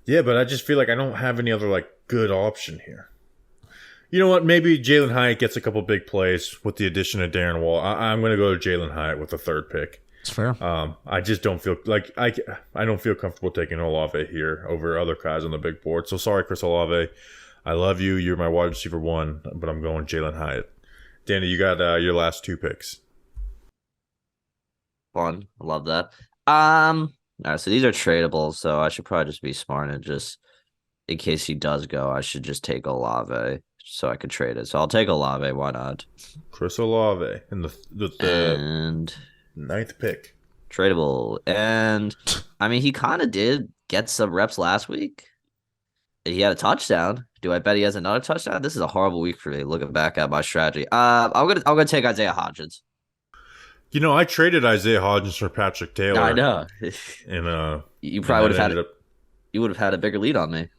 Yeah, but I just feel like I don't have any other good option here. You know what? Maybe Jalen Hyatt gets a couple big plays with the addition of Darren Wall. I'm going to go to Jalen Hyatt with the third pick. It's fair. I just don't feel like I don't feel comfortable taking Olave here over other guys on the big board. So sorry, Chris Olave. I love you. You're my wide receiver 1, but I'm going Jalen Hyatt. Danny, you got your last 2 picks. Fun. I love that. All right, so these are tradable, so I should probably just be smart and just, in case he does go, I should just take Olave so I could trade it. So I'll take Olave. Why not? Chris Olave in the and 9th pick. Tradable. And, I mean, he kind of did get some reps last week. He had a touchdown. Do I bet he has another touchdown? This is a horrible week for me, looking back at my strategy. I'm gonna take Isaiah Hodgins. You know, I traded Isaiah Hodgins for Patrick Taylor. I know. And you probably would have you would have had a bigger lead on me.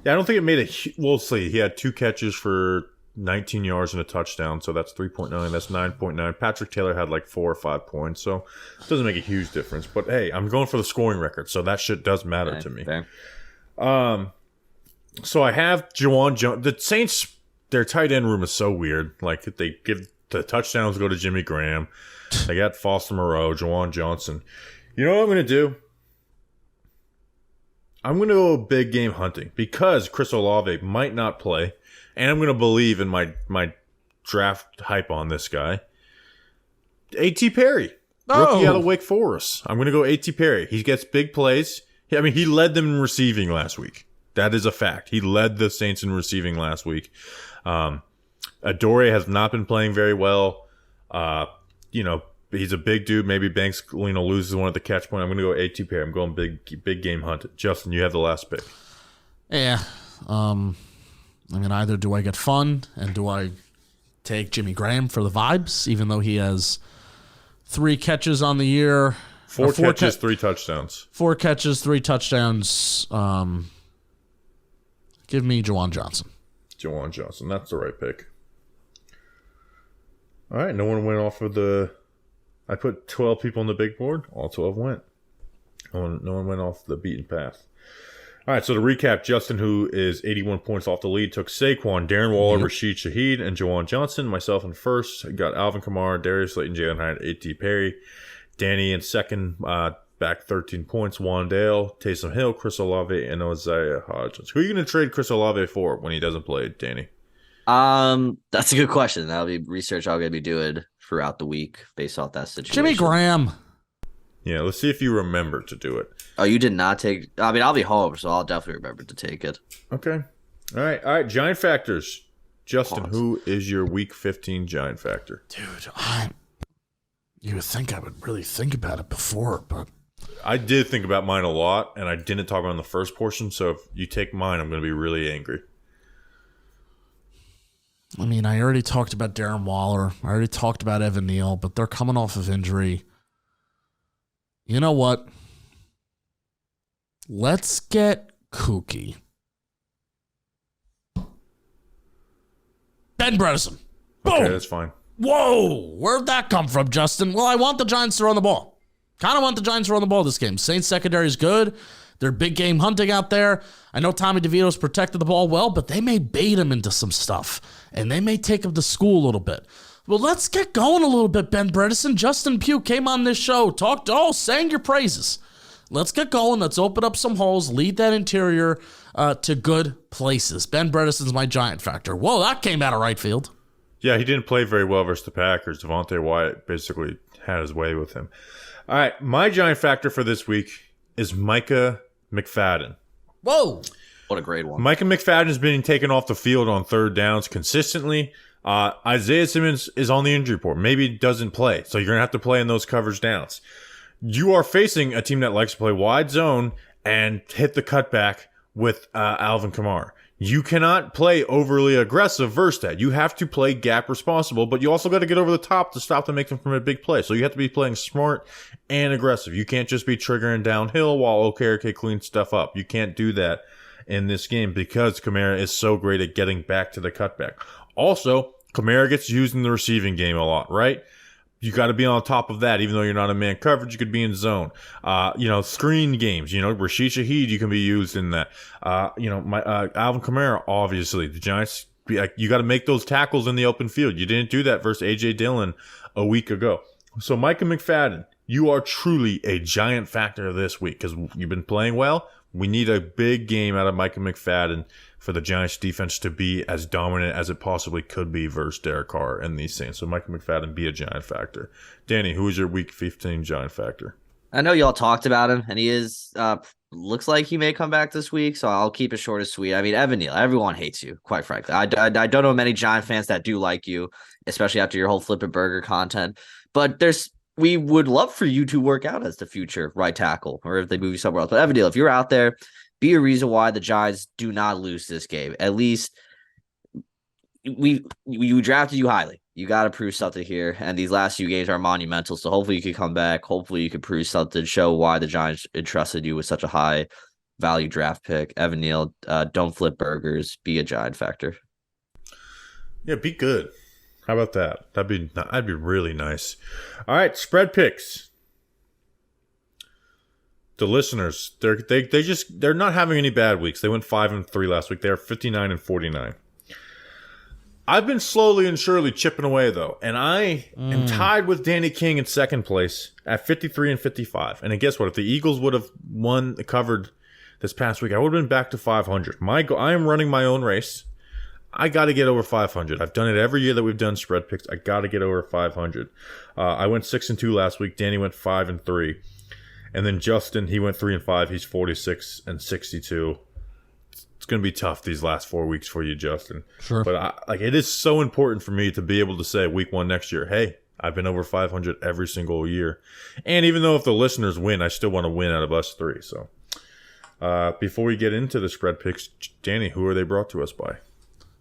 Yeah, I don't think it made we'll see. He had 2 catches for 19 yards and a touchdown, so that's 3.9. That's 9.9. Patrick Taylor had 4 or 5 points, so it doesn't make a huge difference. But hey, I'm going for the scoring record, so that shit does matter to me. Fair. So I have Juwan Jones. The Saints, their tight end room is so weird. They give the touchdowns go to Jimmy Graham. They got Foster Moreau, Juwan Johnson. You know what I'm going to do? I'm going to go big game hunting because Chris Olave might not play, and I'm going to believe in my draft hype on this guy. A.T. Perry, rookie out of Wake Forest. I'm going to go A.T. Perry. He gets big plays. I mean, he led them in receiving last week. That is a fact. He led the Saints in receiving last week. Adore has not been playing very well. He's a big dude. Maybe Banks, loses one at the catch point. I'm going to go A.T. Perry. I'm going big game hunt. Justin, you have the last pick. Yeah. Either do I get fun and do I take Jimmy Graham for the vibes, even though he has 3 catches on the year. 4 catches, 3 touchdowns. 4 catches, 3 touchdowns. Give me Juwan Johnson. Juwan Johnson. That's the right pick. All right. No one went off of the... I put 12 people on the big board. All 12 went. No one went off the beaten path. All right. So to recap, Justin, who is 81 points off the lead, took Saquon, Darren Waller, Rashid Shaheed, and Juwan Johnson. Myself in first. Got Alvin Kamara, Darius Slayton, Jalen Hyatt, A.T. Perry. Danny in second, back 13 points. Wandale, Taysom Hill, Chris Olave, and Isaiah Hodgins. Who are you going to trade Chris Olave for when he doesn't play, Danny? That's a good question. That'll be research I'm going to be doing throughout the week based off that situation. Jimmy Graham. Yeah, let's see if you remember to do it. Oh, you did not take... I mean, I'll be home, so I'll definitely remember to take it. Okay. All right. Giant factors. Justin, who is your Week 15 Giant factor? Dude, you would think I would really think about it before, but... I did think about mine a lot, and I didn't talk about it in the first portion, so if you take mine, I'm going to be really angry. I mean, I already talked about Darren Waller. I already talked about Evan Neal, but they're coming off of injury. You know what? Let's get kooky. Ben Bredesen. Boom. Okay, that's fine. Whoa, where'd that come from, Justin? Well, I want the Giants to run the ball. Kind of want the Giants to run the ball this game. Saints secondary is good. They're big game hunting out there. I know Tommy DeVito's protected the ball well, but they may bait him into some stuff, and they may take him to school a little bit. Well, let's get going a little bit, Ben Bredesen. Justin Pugh came on this show, sang your praises. Let's get going. Let's open up some holes, lead that interior to good places. Ben Bredesen's my giant factor. Whoa, that came out of right field. Yeah, he didn't play very well versus the Packers. Devontae Wyatt basically had his way with him. All right, my giant factor for this week is Micah McFadden. Whoa. What a great one. Micah McFadden has been taken off the field on third downs consistently. Isaiah Simmons is on the injury report. Maybe doesn't play, so you're going to have to play in those coverage downs. You are facing a team that likes to play wide zone and hit the cutback with Alvin Kamara. You cannot play overly aggressive versus that. You have to play gap responsible, but you also got to get over the top to stop them making from a big play. So you have to be playing smart and aggressive. You can't just be triggering downhill while OKRK cleans stuff up. You can't do that in this game because Kamara is so great at getting back to the cutback. Also, Kamara gets used in the receiving game a lot, right? You got to be on top of that. Even though you're not in man coverage, you could be in zone. Screen games. Rashid Shaheed, you can be used in that. Alvin Kamara, obviously, the Giants. You got to make those tackles in the open field. You didn't do that versus AJ Dillon a week ago. So Micah McFadden, you are truly a giant factor this week because you've been playing well. We need a big game out of Micah McFadden for the Giants defense to be as dominant as it possibly could be versus Derek Carr and these Saints. So Micah McFadden be a giant factor. Danny, who is your week 15 giant factor? I know y'all talked about him, and he is looks like he may come back this week, so I'll keep it short and sweet. I mean, Evan Neal, everyone hates you, quite frankly. I don't know many Giant fans that do like you, especially after your whole Flip and Burger content. But we would love for you to work out as the future right tackle, or if they move you somewhere else. But Evan Neal, if you're out there, be a reason why the Giants do not lose this game. At least we drafted you highly. You got to prove something here, and these last few games are monumental. So hopefully you can come back. Hopefully you can prove something, show why the Giants entrusted you with such a high value draft pick. Evan Neal, don't flip burgers. Be a Giant factor. Yeah, be good. How about that? That'd be really nice. All right, spread picks. The listeners, they're not having any bad weeks. They went 5-3 last week. They are 59-49. I've been slowly and surely chipping away though, and I am tied with Danny King in second place at 53-55. And guess what? If the Eagles would have covered this past week, I would have been back to 500. I am running my own race. I got to get over 500. I've done it every year that we've done spread picks. I got to get over 500. I went 6-2 last week. Danny went 5-3. And then Justin, he went 3-5. He's 46-62. It's going to be tough these last 4 weeks for you, Justin. Sure. But it is so important for me to be able to say week 1 next year, hey, I've been over 500 every single year. And even though if the listeners win, I still want to win out of us 3. So before we get into the spread picks, Danny, who are they brought to us by?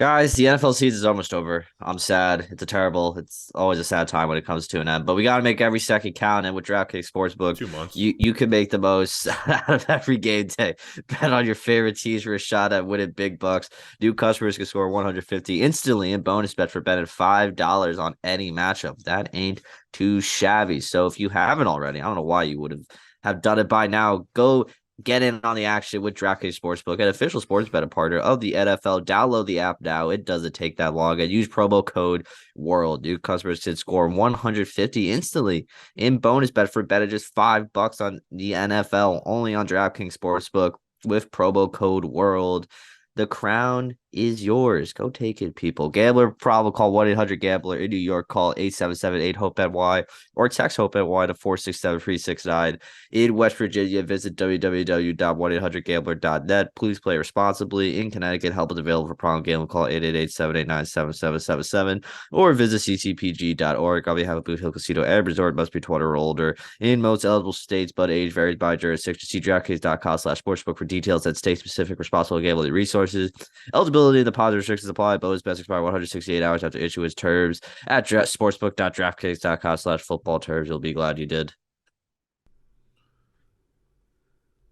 Guys, the NFL season is almost over. I'm sad. It's always a sad time when it comes to an end. But we got to make every second count. And with DraftKings Sportsbook, 2 months. You can make the most out of every game day. Bet on your favorite teams for a shot at winning big bucks. New customers can score $150 instantly in bonus bet for betting $5 on any matchup. That ain't too shabby. So if you haven't already, I don't know why you would have done it by now. Go get in on the action with DraftKings Sportsbook, an official sports betting partner of the NFL. Download the app now. It doesn't take that long. And use promo code WORLD. New customers can score $150 instantly in bonus bet for betting just $5 on the NFL. Only on DraftKings Sportsbook with promo code WORLD. The crown is yours. Go take it, people. Gambler problem, call 1-800-GAMBLER. In New York, call 877-8-HOPE-NY or text HOPE-NY to 467-369. In West Virginia, visit www.1800gambler.net. Please play responsibly. In Connecticut, help is available for problem gambling. Call 888-789-7777 or visit ccpg.org. On behalf of Boot Hill Casino and Resort, must be 20 or older in most eligible states, but age varies by jurisdiction. See DraftKings.com/sportsbook for details and state-specific responsible gambling resources. Eligibility and deposit restrictions apply. Bonus bets expire 168 hours after issuance. Terms at sportsbook.draftkings.com/football terms. You'll be glad you did.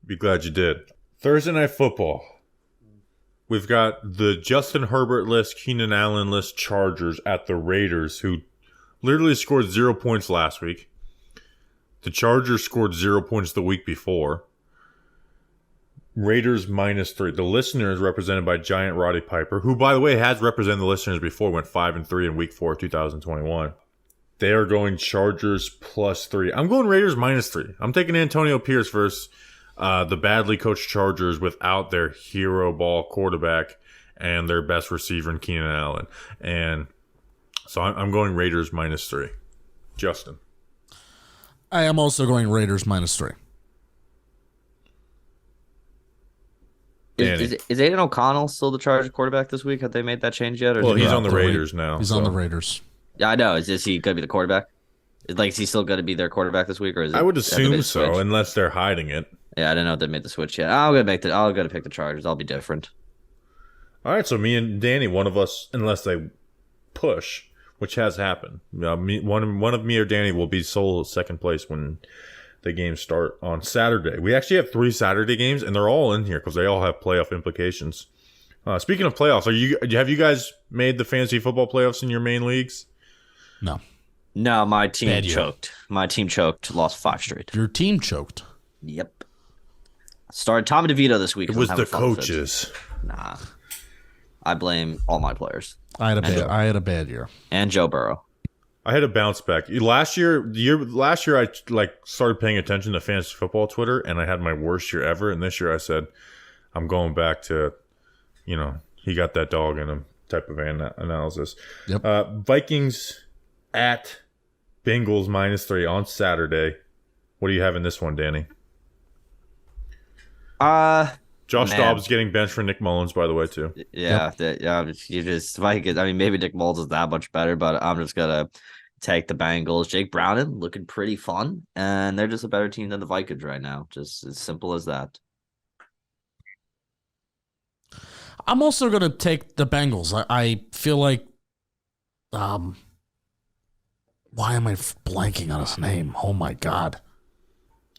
Be glad you did. Thursday Night Football. We've got the Justin Herbert list, Keenan Allen list Chargers at the Raiders, who literally scored 0 points last week. The Chargers scored 0 points the week before. Raiders -3. The listeners, represented by Giant Roddy Piper, who, by the way, has represented the listeners before, went 5-3 in Week 4, 2021. They are going Chargers +3. I'm going Raiders -3. I'm taking Antonio Pierce versus the badly coached Chargers without their hero ball quarterback and their best receiver in Keenan Allen. And so I'm going Raiders -3. Justin. I am also going Raiders -3. Is Aiden O'Connell still the Charger quarterback this week? Have they made that change yet? Or Well, he's on the Raiders now. He's on the Raiders. Yeah, I know. Is he going to be the quarterback? Is he still going to be their quarterback this week, or is it? I would assume so, unless they're hiding it. Yeah, I don't know if they made the switch yet. I'll go to pick the Chargers. I'll be different. All right, so me and Danny, one of us, unless they push, which has happened. One of me or Danny will be sole second place when the games start on Saturday. We actually have 3 Saturday games, and they're all in here because they all have playoff implications. Speaking of playoffs, have you guys made the fantasy football playoffs in your main leagues? No, my team choked. My team choked. Lost 5 straight. Your team choked. Yep. Started Tommy DeVito this week. It was the coaches. Nah. I blame all my players. I had a bad year. And Joe Burrow. I had a bounce back. Last year I started paying attention to fantasy football Twitter, and I had my worst year ever. And this year I said, I'm going back to, he got that dog in him type of analysis. Yep. Vikings at Bengals -3 on Saturday. What do you have in this one, Danny? Josh Dobbs getting benched for Nick Mullins, by the way, too. Yeah, you just Vikings. I mean, maybe Nick Mullins is that much better, but I'm just gonna take the Bengals. Jake Browning looking pretty fun, and they're just a better team than the Vikings right now. Just as simple as that. I'm also gonna take the Bengals. I feel like, why am I blanking on his name? Oh my God.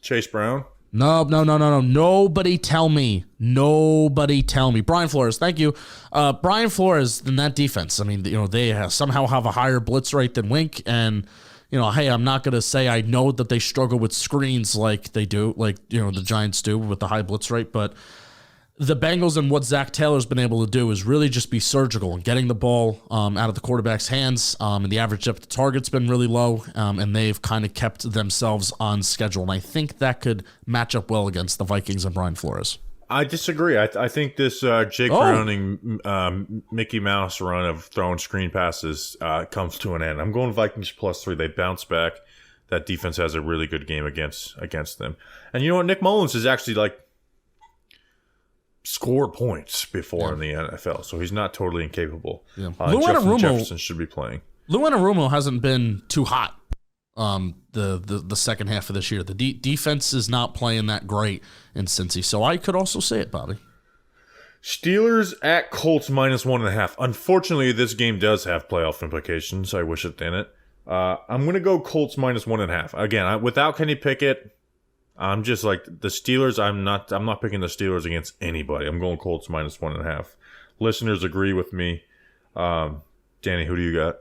Chase Brown? No. Nobody tell me. Brian Flores, thank you. Brian Flores in that defense. I mean, they somehow have a higher blitz rate than Wink. And, hey, I'm not going to say I know that they struggle with screens like they do, the Giants do with the high blitz rate. But the Bengals and what Zach Taylor's been able to do is really just be surgical and getting the ball out of the quarterback's hands. And the average depth of target's been really low, and they've kind of kept themselves on schedule. And I think that could match up well against the Vikings and Brian Flores. I disagree. I think this Jake Browning Mickey Mouse run of throwing screen passes comes to an end. I'm going Vikings +3. They bounce back. That defense has a really good game against them. And you know what? Nick Mullins is actually scored points before in the NFL, so he's not totally incapable. Yeah. Justin Jefferson should be playing. Lou Anarumo hasn't been too hot the second half of this year. The defense is not playing that great in Cincy, so I could also say it, Bobby. Steelers at Colts -1.5. Unfortunately, this game does have playoff implications. I wish it didn't. I'm going to go Colts -1.5. Again, without Kenny Pickett, I'm just like the Steelers. I'm not picking the Steelers against anybody. I'm going Colts -1.5. Listeners agree with me. Danny, who do you got?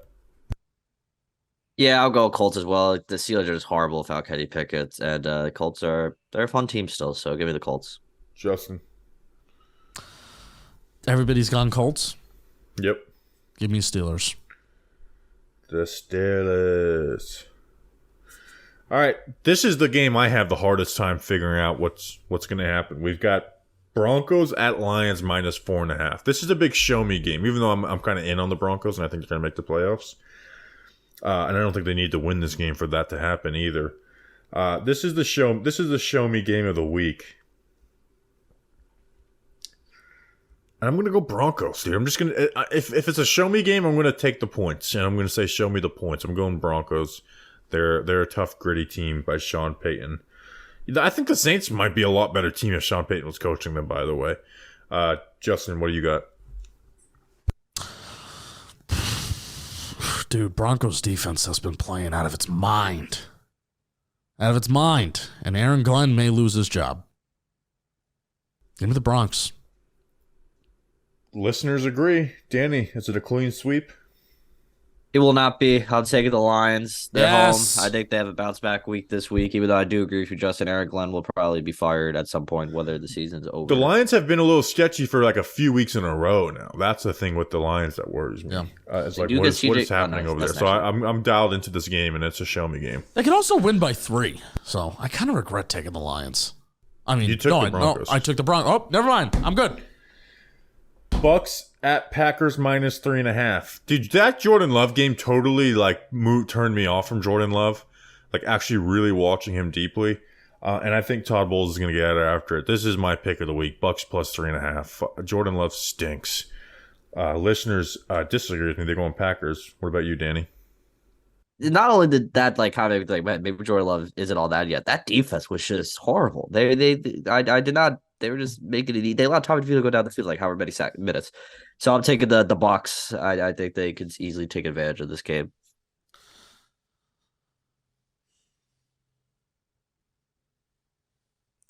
Yeah, I'll go Colts as well. The Steelers are just horrible without Kenny Pickett, and the Colts they're a fun team still. So give me the Colts. Justin. Everybody's gone Colts. Yep. Give me Steelers. The Steelers. All right, this is the game I have the hardest time figuring out what's going to happen. We've got Broncos at Lions -4.5. This is a big show me game, even though I'm kind of in on the Broncos and I think they're going to make the playoffs. And I don't think they need to win this game for that to happen either. This is the show me game of the week. And I'm going to go Broncos, dude. I'm just going to if it's a show me game, I'm going to take the points and I'm going to say show me the points. I'm going Broncos. They're a tough, gritty team by Sean Payton. I think the Saints might be a lot better team if Sean Payton was coaching them, by the way. Justin, what do you got? Dude, Broncos defense has been playing out of its mind. And Aaron Glenn may lose his job. Give me the Bronx. Listeners agree. Danny, is it a clean sweep? He will not be. I'll take the Lions. They're Yes. home. I think they have a bounce back week this week, even though I do agree with you, Justin. Eric Glenn will probably be fired at some point, whether the season's over. The Lions have been a little sketchy for like a few weeks in a row now. That's the thing with the Lions that worries me. Yeah. It's They like, do what get is CJ happening over there? that's So next I'm dialed into this game, and it's a show me game. They could also win by 3. So I kind of regret taking the Lions. I mean, You took the Broncos. I took the Broncos. Oh, never mind. I'm good. Bucks at Packers minus 3.5. Dude, that Jordan Love game totally turned me off from Jordan Love. Like actually really watching him deeply. And I think Todd Bowles is going to get out after it. This is my pick of the week. Bucks plus 3.5. Jordan Love stinks. Listeners disagree with me. They're going Packers. What about you, Danny? Not only did that kind of man, maybe Jordan Love isn't all that yet. That defense was just horrible. I did not. They were just making it. They allowed Tommy DeVito to go down the field like however many minutes. So I'm taking the Bucks. I think they could easily take advantage of this game.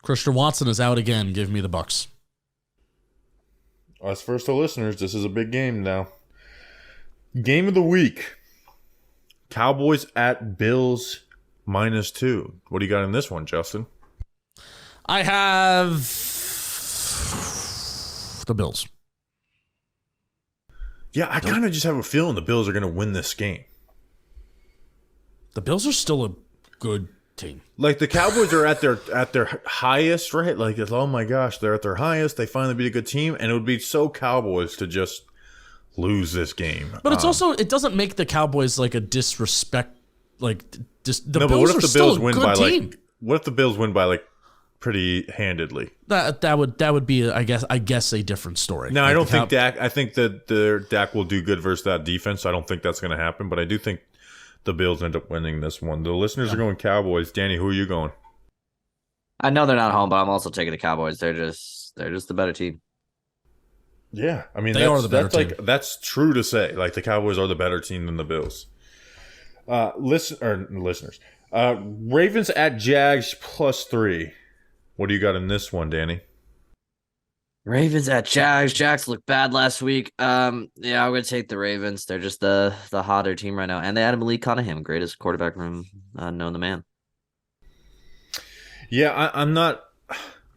Christian Watson is out again. Give me the Bucks. Us first to listeners, this is a big game now. Game of the week. Cowboys at Bills minus 2. What do you got in this one, Justin? I have the Bills. Yeah, I kind of just have a feeling the Bills are going to win this game. The Bills are still a good team. Like the Cowboys are at their highest, right? Like, oh my gosh, they're at their highest. They finally beat a good team, and it would be so Cowboys to just lose this game. But it's also, it doesn't make the Cowboys like a disrespect. Like, just the no, Bills but what are if the still Bills a win good by team. what if the Bills win by like pretty handedly? That would be, I guess, a different story. Now, Like I don't the think Dak. I think that Dak will do good versus that defense. I don't think that's going to happen, but I do think the Bills end up winning this one. The listeners are going Cowboys. Danny, who are you going? I know they're not home, but I'm also taking the Cowboys. They're just the better team. Yeah, I mean They are the better team. That's true to say. Like the Cowboys are the better team than the Bills. Listeners, Ravens at Jags plus 3. What do you got in this one, Danny? Ravens at Jags. Jags looked bad last week. Yeah, I'm gonna take the Ravens. They're just the hotter team right now, and they added Malik Cunningham, greatest quarterback from known to man. Yeah, I'm not.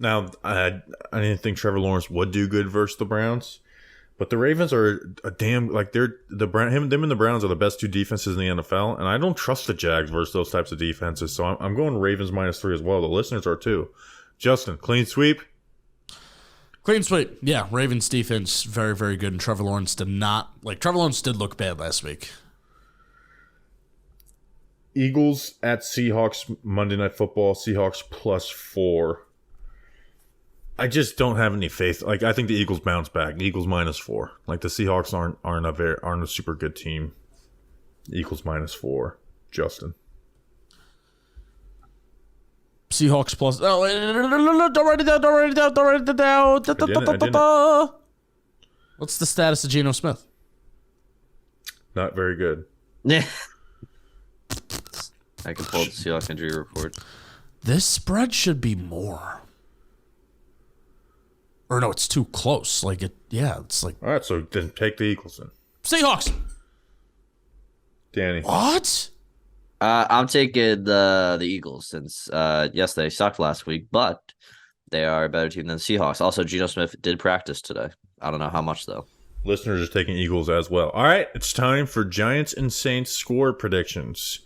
Now, I didn't think Trevor Lawrence would do good versus the Browns, but the Ravens are a damn them and the Browns are the best 2 defenses in the NFL, and I don't trust the Jags versus those types of defenses. So I'm going Ravens minus 3 as well. The listeners are too. Justin, clean sweep. Clean sweep. Yeah, Ravens defense very, very good, and Trevor Lawrence did look bad last week. Eagles at Seahawks Monday Night Football. Seahawks plus 4. I just don't have any faith. Like I think the Eagles bounce back. The Eagles minus 4. Like the Seahawks aren't a super good team. Eagles minus 4. Justin. Seahawks plus. Oh, don't write it down. Don't write it down. Don't write it down. I didn't. What's the status of Geno Smith? Not very good. Yeah. I can pull the Seahawks injury report. This spread should be more. Or no, it's too close. Like it. Yeah, it's like All right, so then take the Eagles then. Seahawks. Danny. What? I'm taking the Eagles since yes, they sucked last week, but they are a better team than the Seahawks. Also, Geno Smith did practice today. I don't know how much though. Listeners are taking Eagles as well. All right, it's time for Giants and Saints score predictions.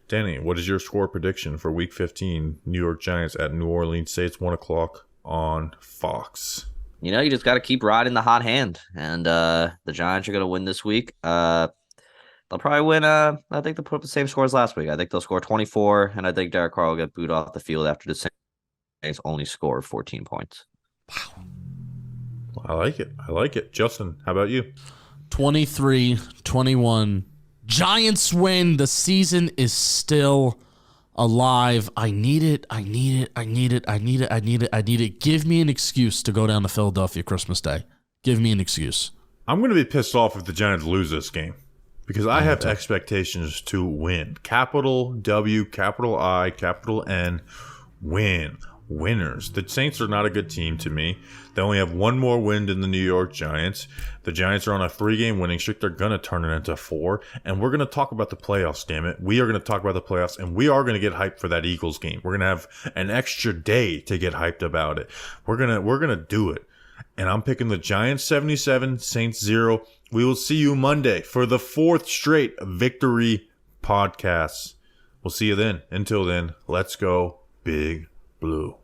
Danny, what is your score prediction for Week 15? New York Giants at New Orleans Saints, 1 o'clock on Fox. You know, you just got to keep riding the hot hand, and the Giants are going to win this week. They'll probably win. I think they'll put up the same score as last week. I think they'll score 24, and I think Derek Carr will get booed off the field after the Saints only score 14 points. Wow. I like it. Justin, how about you? 23-21. Giants win. The season is still alive. I need it. Give me an excuse to go down to Philadelphia Christmas Day. Give me an excuse. I'm going to be pissed off if the Giants lose this game because I have expectations to win. Capital W, capital I, capital N, win. winners. The Saints are not a good team to me. They only have one more win than the New York Giants. The Giants are on a 3-game winning streak. They're going to turn it into 4. And we're going to talk about the playoffs, damn it. We are going to talk about the playoffs, and we are going to get hyped for that Eagles game. We're going to have an extra day to get hyped about it. We're going to do it. And I'm picking the Giants 77, Saints 0. We will see you Monday for the 4th straight victory podcast. We'll see you then. Until then, let's go Big Blue.